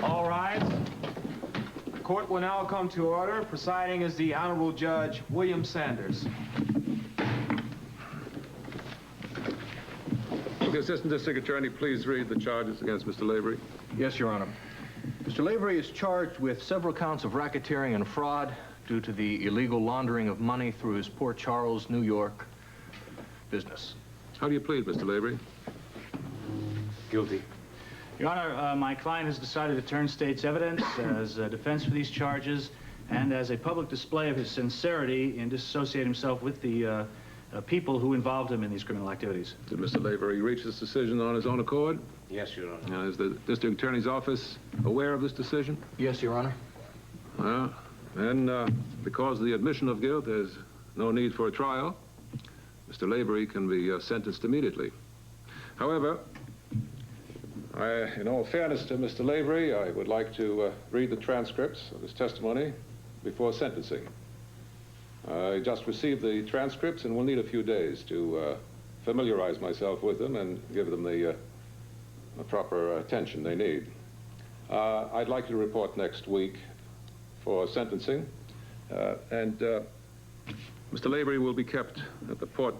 All rise. The court will now come to order. Presiding is the Honorable Judge William Sanders. Will the Assistant District Attorney please read the charges against Mr. Lavery? Yes, Your Honor. Mr. Lavery is charged with several counts of racketeering and fraud due to the illegal laundering of money through his Port Charles, New York business. How do you plead, Mr. Lavery? Guilty. Your Honor, my client has decided to turn state's evidence as a defense for these charges and as a public display of his sincerity in disassociating himself with the people who involved him in these criminal activities. Did Mr. Lavery reach this decision on his own accord? Yes, Your Honor. Is the District Attorney's Office aware of this decision? Yes, Your Honor. Then, because of the admission of guilt, there's no need for a trial. Mr. Lavery can be sentenced immediately. However, in all fairness to Mr. Lavery, I would like to read the transcripts of his testimony before sentencing. I just received the transcripts and will need a few days to familiarize myself with them and give them the proper attention they need. I'd like to report next week for sentencing, and Mr. Lavery will be kept at the Port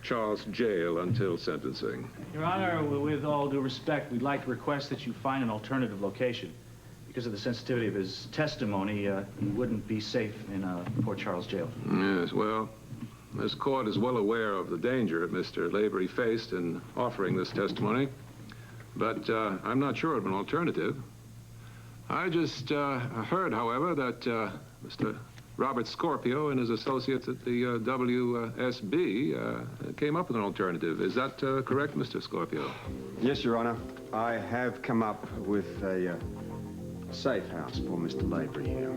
Charles jail until sentencing. Your Honor, with all due respect, we'd like to request that you find an alternative location. Because of the sensitivity of his testimony, he wouldn't be safe in Port Charles jail. Yes, well, this court is well aware of the danger Mr. Lavery faced in offering this testimony, but I'm not sure of an alternative. I just heard, however, that Mr. Robert Scorpio and his associates at the WSB came up with an alternative. Is that correct, Mr. Scorpio? Yes, Your Honor. I have come up with a safe house for Mr. Lavery here.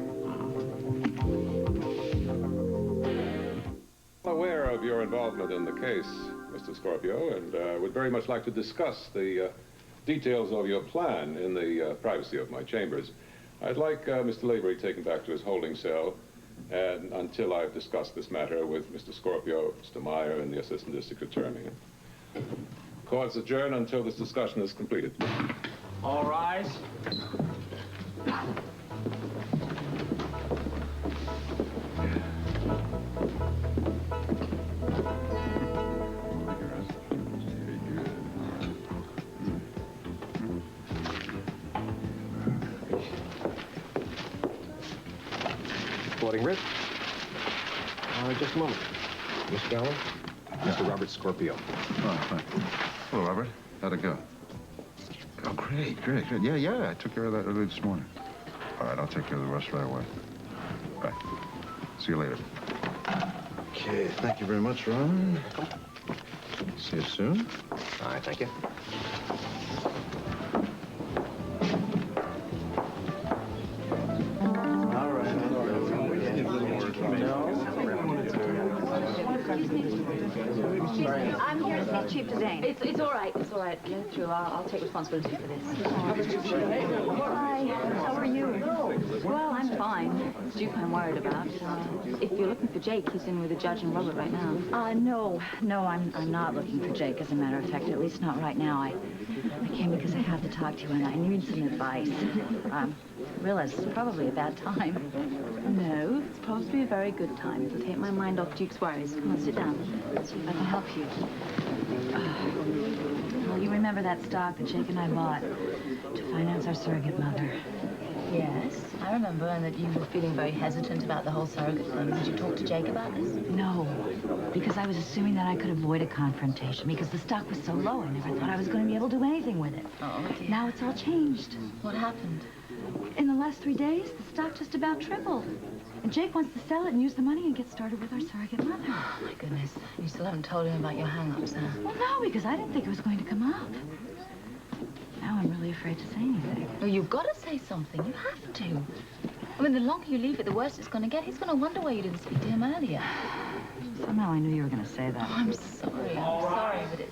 I'm aware of your involvement in the case, Mr. Scorpio, and would very much like to discuss the details of your plan in the privacy of my chambers. I'd like Mr. Lavery taken back to his holding cell and until I've discussed this matter with Mr. Scorpio, Mr. Meyer, and the Assistant District Attorney. Court's adjourned until this discussion is completed. All rise. Floating writ. Just a moment. Miss Ballard, Mr. Robert Scorpio. Oh, fine. Hello, Robert. How'd it go? Oh, great. Yeah, I took care of that early this morning. All right, I'll take care of the rest right away. Bye. See you later. Okay, thank you very much, Ron. See you soon. All right, thank you. I'm here to see Chief Devane. It's all right. It's all right. Get through. I'll take responsibility for this. Hi, how are you? Well, I'm fine. It's Duke I'm worried about. If you're looking for Jake, he's in with the judge and Robert right now. No, I'm not looking for Jake, as a matter of fact, at least not right now. I came because I have to talk to you, and I need some advice. I realize it's probably a bad time. No, it's probably a very good time. It'll take my mind off Duke's worries. Come on, sit down. See if I can help you. Well, you remember that stock that Jake and I bought to finance our surrogate mother? Yes, I remember, and that you were feeling very hesitant about the whole surrogate thing. Did you talk to Jake about this? No, because I was assuming that I could avoid a confrontation because the stock was so low. I never thought I was going to be able to do anything with it. Oh, dear. Now it's all changed. What happened? In the last 3 days, the stock just about tripled. And Jake wants to sell it and use the money and get started with our surrogate mother. Oh, my goodness. You still haven't told him about your hang-ups, huh? Well, no, because I didn't think it was going to come up. Now I'm really afraid to say anything. Well, you've got to say something. You have to. I mean, the longer you leave it, the worse it's going to get. He's going to wonder why you didn't speak to him earlier. Somehow I knew you were going to say that. Oh, I'm sorry. I'm sorry, but it...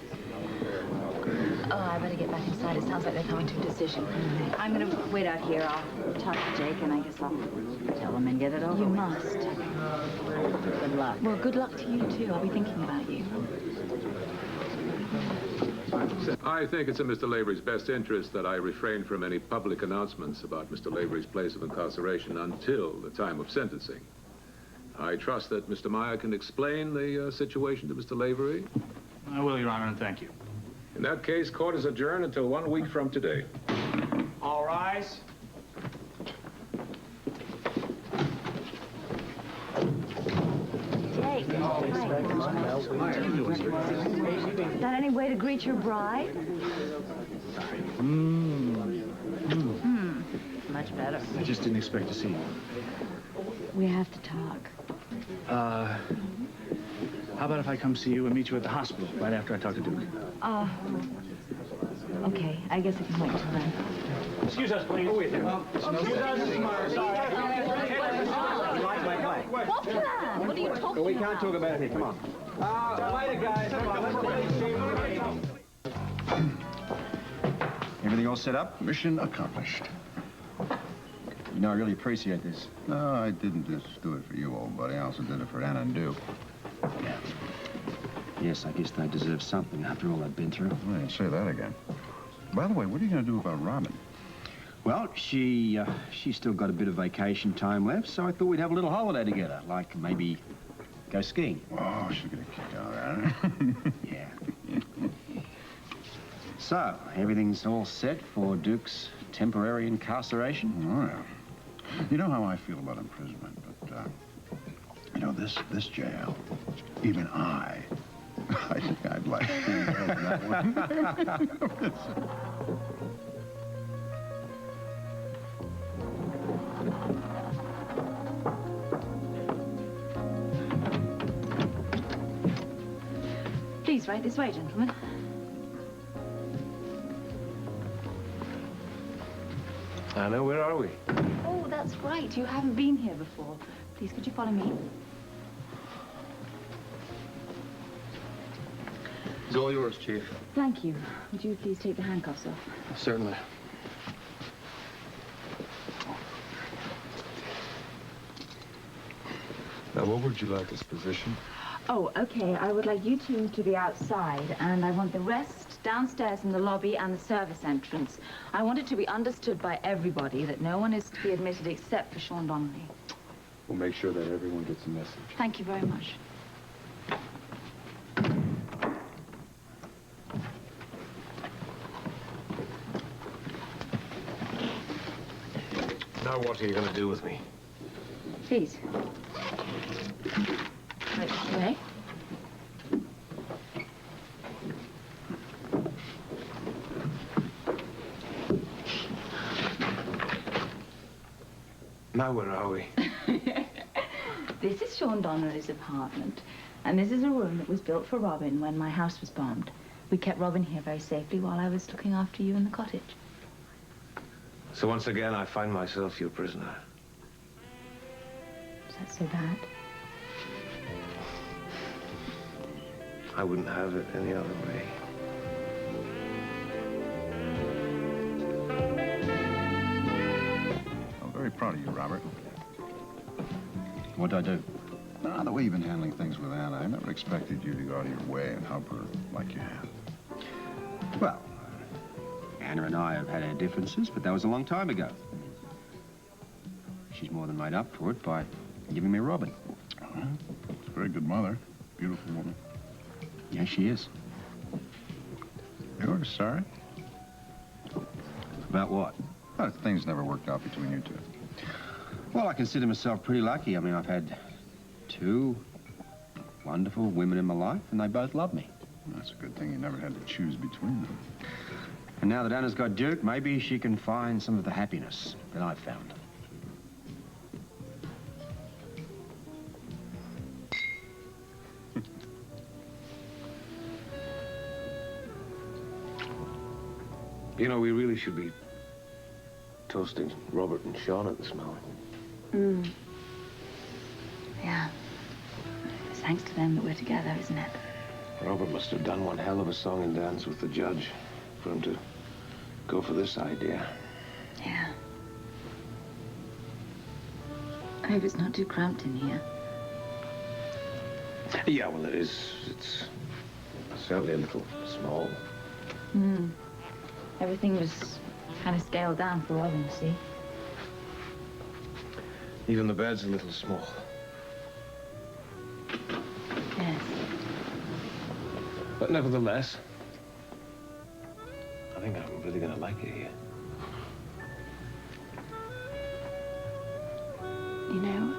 Oh, I better get back inside. It sounds like they're coming to a decision. I'm going to wait out here. I'll talk to Jake, and I guess I'll tell him and get it over You with. must. Good luck. Well, good luck to you, too. I'll be thinking about you. I think it's in Mr. Lavery's best interest that I refrain from any public announcements about Mr. Lavery's place of incarceration until the time of sentencing. I trust that Mr. Meyer can explain the situation to Mr. Lavery. I will, Your Honor, and thank you. In that case, court is adjourned until 1 week from today. All rise. Jake, hi. Is that any way to greet your bride? Much better. I just didn't expect to see you. We have to talk. How about if I come see you and meet you at the hospital right after I talk to Duke? Okay, I guess I can wait until then. Excuse us, please. Excuse us, Mr. Meyer. Sorry. What plan? What are you talking We about? can't talk about it here. Come on. Later, guys. Come on. Everything all set up? Mission accomplished. You know, I really appreciate this. No, I didn't just do it for you, old buddy. I also did it for Anna and Duke. Yes, I guess they deserve something after all they've been through. Well, you say that again. By the way, what are you going to do about Robin? Well, she's still got a bit of vacation time left, so I thought we'd have a little holiday together, like maybe go skiing. Oh, she'll get a kick out of that. Yeah. So, everything's all set for Duke's temporary incarceration? Oh, yeah. You know how I feel about imprisonment, but, you know, this jail, even I think I'd like to be involved in that one. Please, right this way, gentlemen. Anna, where are we? Oh, that's right. You haven't been here before. Please, could you follow me? It's all yours, Chief. Thank you. Would you please take the handcuffs off? Certainly. Now, what would you like as position? Oh, okay. I would like you two to be outside, and I want the rest downstairs in the lobby and the service entrance. I want it to be understood by everybody that no one is to be admitted except for Sean Donnelly. We'll make sure that everyone gets a message. Thank you very much. Now what are you going to do with me? Please. Right this way. Now where are we? This is Sean Donnelly's apartment, and this is a room that was built for Robin when my house was bombed. We kept Robin here very safely while I was looking after you in the cottage. So once again, I find myself your prisoner. Is that so bad? I wouldn't have it any other way. I'm very proud of you, Robert. What'd I do? Nah, the way you've been handling things with Anna, I never expected you to go out of your way and help her like you have. Well, Anna and I have had our differences, but that was a long time ago. She's more than made up for it by giving me Robin. She's a very good mother. Beautiful woman. Yeah, she is. You're sorry? About what? Well, things never worked out between you two. Well, I consider myself pretty lucky. I mean, I've had two wonderful women in my life, and they both love me. That's a good thing you never had to choose between them. And now that Anna's got Duke, maybe she can find some of the happiness that I've found. You know, we really should be toasting Robert and Shauna this morning. Yeah. It's thanks to them that we're together, isn't it? Robert must have done one hell of a song and dance with the judge for him to go for this idea. Yeah. I hope it's not too cramped in here. Yeah, well, it is. It's certainly a little small. Everything was kind of scaled down for Robin, see? Even the bed's a little small. Yes. But nevertheless, I think I'm really gonna like it here. You know,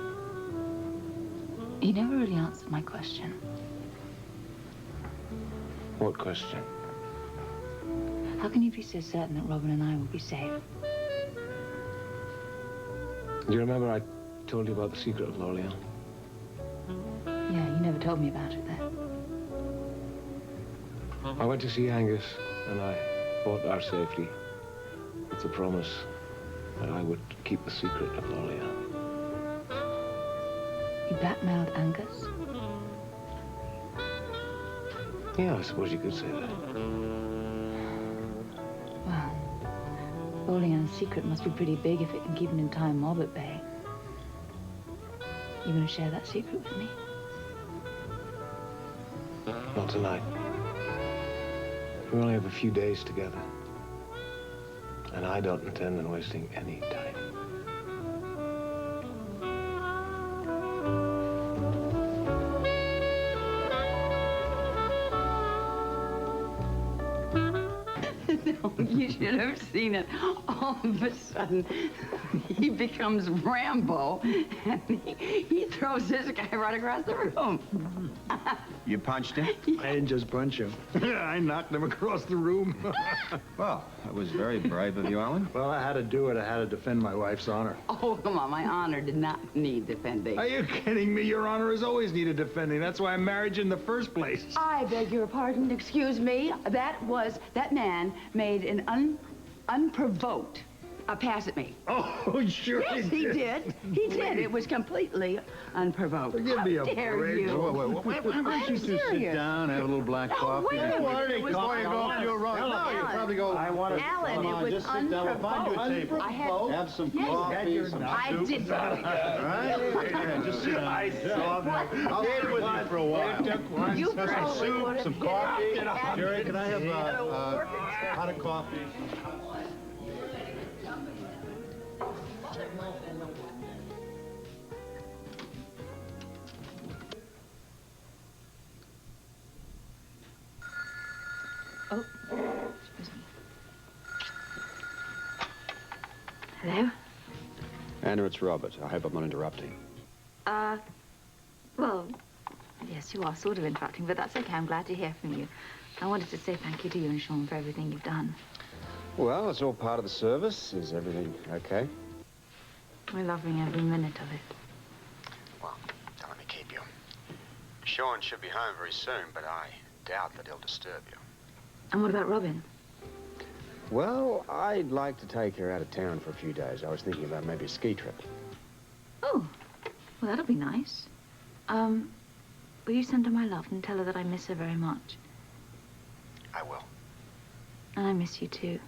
you never really answered my question. What question? How can you be so certain that Robin and I will be safe? Do you remember I told you about the secret of Lorleans? Yeah, you never told me about it, though. I went to see Angus, and I bought our safety with the promise that I would keep the secret of Lorleans. You blackmailed Angus? Yeah, I suppose you could say that. Well, Lorleans' secret must be pretty big if it can keep an entire mob at bay. You gonna share that secret with me? Not tonight. We only have a few days together. And I don't intend on wasting any time. You should have seen it. All of a sudden, he becomes Rambo, and he throws this guy right across the room. You punched him? I didn't just punch him. I knocked him across the room. Well, that was very brave of you, Alan. Well, I had to do it. I had to defend my wife's honor. Oh, come on. My honor did not need defending. Are you kidding me? Your honor has always needed defending. That's why I married you in the first place. I beg your pardon. Excuse me. That man made an unprovoked pass at me. Oh, sure yes, he did. He did. It was completely unprovoked. Give me a dare break. you? Why don't you two sit down, have a little black coffee? wait a minute. Before It was you go off your run. No, you probably go. I want to. Alan, it was unprovoked. I had Have some yes, coffee, some I soup. did. All right? Yeah, just sit down. I saw that. I'll stay with you for a while. You Some probably soup, would have some hit coffee. it. Jerry, can I have a hot of coffee? Oh, excuse me. Hello? Anna, it's Robert. I hope I'm not interrupting. Well, yes, you are sort of interrupting, but that's okay. I'm glad to hear from you. I wanted to say thank you to you and Sean for everything you've done. Well, it's all part of the service. Is everything okay? We're loving every minute of it. Well, don't let me keep you. Sean should be home very soon, but I doubt that he'll disturb you. And what about Robin? Well, I'd like to take her out of town for a few days. I was thinking about maybe a ski trip. Oh, well, that'll be nice. Will you send her my love and tell her that I miss her very much? I will. And I miss you too.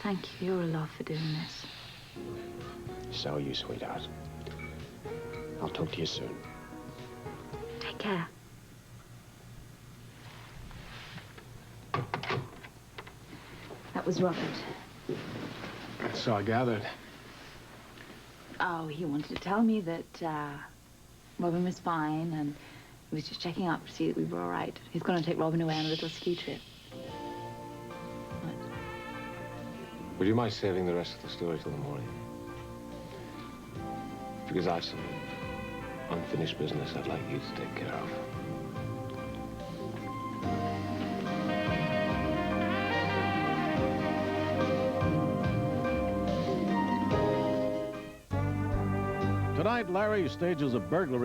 Thank you. You're a love for doing this. So are you, sweetheart. I'll talk to you soon. Take care. That was Robert. So I gathered. Oh, he wanted to tell me that Robin was fine and he was just checking up to see that we were all right. He's going to take Robin away on a little ski trip. What? Would you mind saving the rest of the story till the morning? Because I've some unfinished business I'd like you to take care of. Tonight, Larry stages a burglary